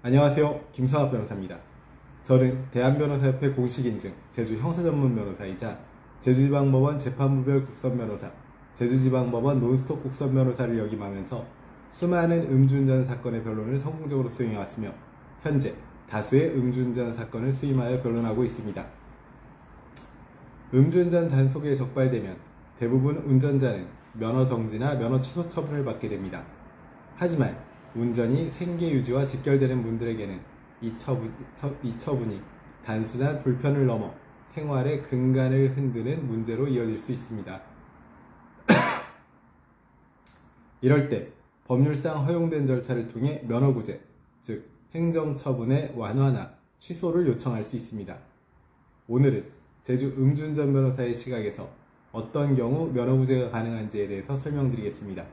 안녕하세요. 김성학 변호사입니다. 저는 대한변호사협회 공식인증 제주형사전문변호사이자 제주지방법원 재판부별 국선변호사, 제주지방법원 논스톱 국선변호사를 역임하면서 수많은 음주운전 사건의 변론을 성공적으로 수행해왔으며 현재 다수의 음주운전 사건을 수임하여 변론하고 있습니다. 음주운전 단속에 적발되면 대부분 운전자는 면허 정지나 면허 취소 처분을 받게 됩니다. 하지만 운전이 생계 유지와 직결되는 분들에게는 이 처분이 단순한 불편을 넘어 생활의 근간을 흔드는 문제로 이어질 수 있습니다. 이럴 때 법률상 허용된 절차를 통해 면허구제, 즉 행정처분의 완화나 취소를 요청할 수 있습니다. 오늘은 제주 음주운전 변호사의 시각에서 어떤 경우 면허구제가 가능한지에 대해서 설명드리겠습니다.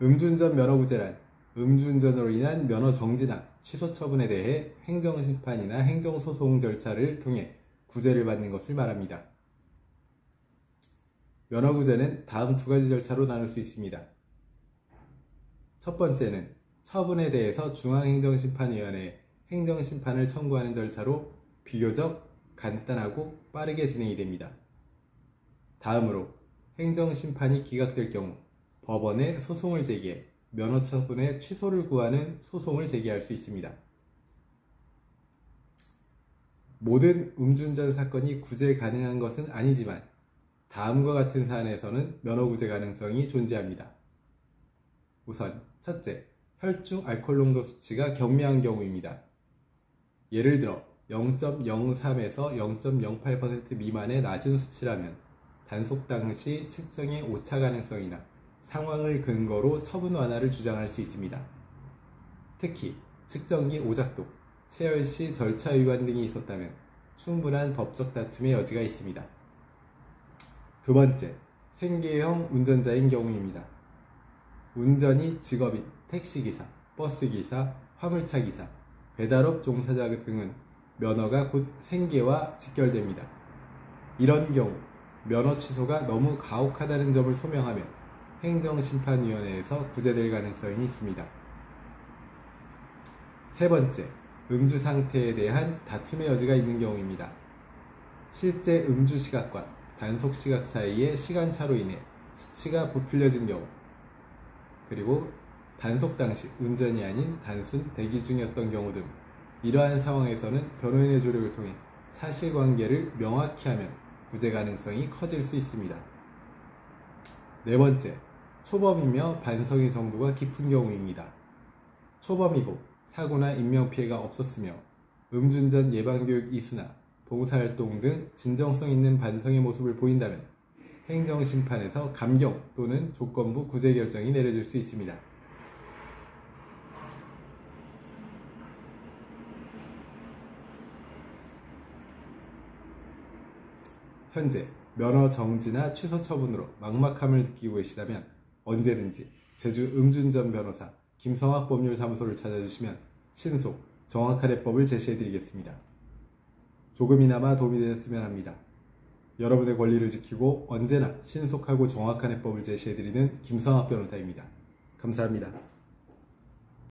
음주운전 면허구제란 음주운전으로 인한 면허 정지나 취소 처분에 대해 행정심판이나 행정소송 절차를 통해 구제를 받는 것을 말합니다. 면허구제는 다음 두 가지 절차로 나눌 수 있습니다. 첫 번째는 처분에 대해서 중앙행정심판위원회에 행정심판을 청구하는 절차로 비교적 간단하고 빠르게 진행이 됩니다. 다음으로 행정심판이 기각될 경우 법원에 소송을 제기해 면허 처분의 취소를 구하는 소송을 제기할 수 있습니다. 모든 음주운전 사건이 구제 가능한 것은 아니지만 다음과 같은 사안에서는 면허 구제 가능성이 존재합니다. 우선 첫째, 혈중 알코올 농도 수치가 경미한 경우입니다. 예를 들어 0.03에서 0.08% 미만의 낮은 수치라면 단속 당시 측정의 오차 가능성이나 상황을 근거로 처분 완화를 주장할 수 있습니다. 특히 측정기 오작동, 체열 시 절차 위반 등이 있었다면 충분한 법적 다툼의 여지가 있습니다. 두 번째, 생계형 운전자인 경우입니다. 운전이 직업인 택시기사, 버스기사, 화물차 기사, 배달업 종사자 등은 면허가 곧 생계와 직결됩니다. 이런 경우 면허 취소가 너무 가혹하다는 점을 소명하면 행정심판위원회에서 구제될 가능성이 있습니다. 세 번째, 음주 상태에 대한 다툼의 여지가 있는 경우입니다. 실제 음주 시각과 단속 시각 사이의 시간차로 인해 수치가 부풀려진 경우, 그리고 단속 당시 운전이 아닌 단순 대기 중이었던 경우 등 이러한 상황에서는 변호인의 조력을 통해 사실관계를 명확히 하면 구제 가능성이 커질 수 있습니다. 네 번째, 초범이며 반성의 정도가 깊은 경우입니다. 초범이고 사고나 인명피해가 없었으며 음주운전 예방교육 이수나 봉사활동 등 진정성 있는 반성의 모습을 보인다면 행정심판에서 감경 또는 조건부 구제 결정이 내려질 수 있습니다. 현재 면허 정지나 취소 처분으로 막막함을 느끼고 계시다면 언제든지 제주 음주운전 변호사 김성학 법률사무소를 찾아주시면 신속, 정확한 해법을 제시해드리겠습니다. 조금이나마 도움이 되셨으면 합니다. 여러분의 권리를 지키고 언제나 신속하고 정확한 해법을 제시해드리는 김성학 변호사입니다. 감사합니다.